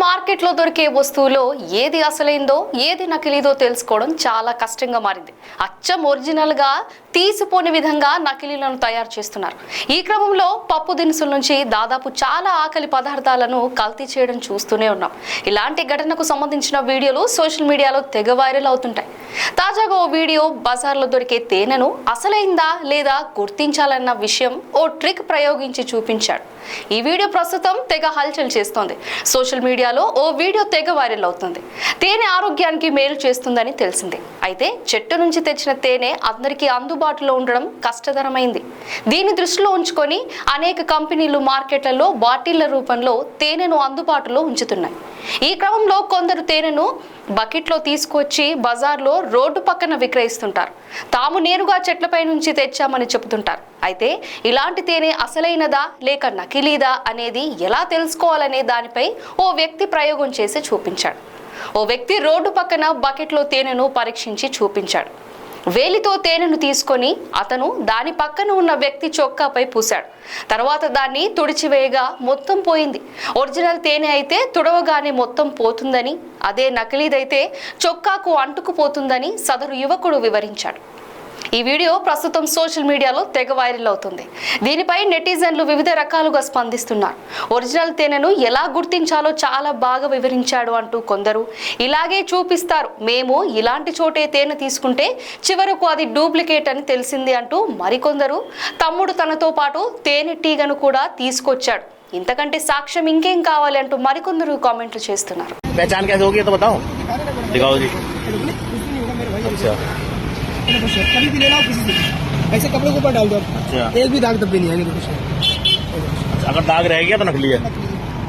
మార్కెట్లో దొరికే వస్తువులో ఏది అసలైందో ఏది నకిలీదో తెలుసుకోవడం చాలా కష్టంగా మారింది. అచ్చం ఒరిజినల్ గా తీసిపోని విధంగా నకిలీలను తయారు చేస్తున్నారు. ఈ క్రమంలో పప్పు దినుసుల నుంచి దాదాపు చాలా ఆకలి పదార్థాలను కల్తీ చేయడం చూస్తూనే ఉన్నాం. ఇలాంటి ఘటనకు సంబంధించిన వీడియోలు సోషల్ మీడియాలో తెగ వైరల్ అవుతుంటాయి. తాజాగా ఓ వీడియో బజార్లో దొరికే తేనెను అసలైందా లేదా గుర్తించాలన్న విషయం ఓ ట్రిక్ ప్రయోగించి చూపించాడు. ఈ వీడియో ప్రస్తుతం తెగ హల్చల్ చేస్తోంది. సోషల్ మీడియాలో ఓ వీడియో తెగ వైరల్ అవుతుంది. తేనె ఆరోగ్యానికి మేలు చేస్తుందని తెలిసింది. అయితే చెట్టు నుంచి తెచ్చిన తేనె అందరికీ అందుబాటులో ఉండడం కష్టతరమైంది. దీన్ని దృష్టిలో ఉంచుకొని అనేక కంపెనీలు మార్కెట్లలో బాటిళ్ల రూపంలో తేనెను అందుబాటులో ఉంచుతున్నాయి. ఈ క్రమంలో కొందరు తేనెను బకెట్లో తీసుకొచ్చి బజార్లో రోడ్డు పక్కన విక్రయిస్తుంటారు. తాము నేరుగా చెట్లపై నుంచి తెచ్చామని చెబుతుంటారు. అయితే ఇలాంటి తేనె అసలైనదా లేక నకిలీదా అనేది ఎలా తెలుసుకోవాలనే దానిపై ఓ వ్యక్తి ప్రయోగం చేసి చూపించాడు. ఓ వ్యక్తి రోడ్డు పక్కన బకెట్లో తేనెను పరీక్షించి చూపించాడు. వేలితో తేనెను తీసుకొని అతను దాని పక్కన ఉన్న వ్యక్తి చొక్కాపై పూశాడు. తర్వాత దాన్ని తుడిచివేయగా మొత్తం పోయింది. ఒరిజినల్ తేనె అయితే తుడవగానే మొత్తం పోతుందని, అదే నకిలీదైతే చొక్కాకు అంటుకుపోతుందని సదరు యువకుడు వివరించాడు. ఈ వీడియో ప్రస్తుతం సోషల్ మీడియాలో తెగ వైరల్ అవుతుంది. దీనిపై నెటిజన్లు వివిధ రకాలుగా స్పందిస్తున్నారు. ఒరిజినల్ తేనెను ఎలా గుర్తించాలో చాలా బాగా వివరించాడు అంటూ కొందరు, ఇలాగే చూపిస్తారు, మేము ఇలాంటి చోటే తేనె తీసుకుంటే చివరకు అది డూప్లికేట్ అని తెలిసింది అంటూ మరికొందరు, తమ్ముడు తనతో పాటు తేనెటీగను కూడా తీసుకొచ్చాడు, ఇంతకంటే సాక్ష్యం ఇంకేం కావాలి అంటూ మరికొందరు కామెంట్లు చేస్తున్నారు. कभी भी ले लाओ किसी से, ऐसे कपड़े के ऊपर डाल दो, एक भी दाग धब्बे नहीं आएंगे। अगर दाग रह गया तो नकली है।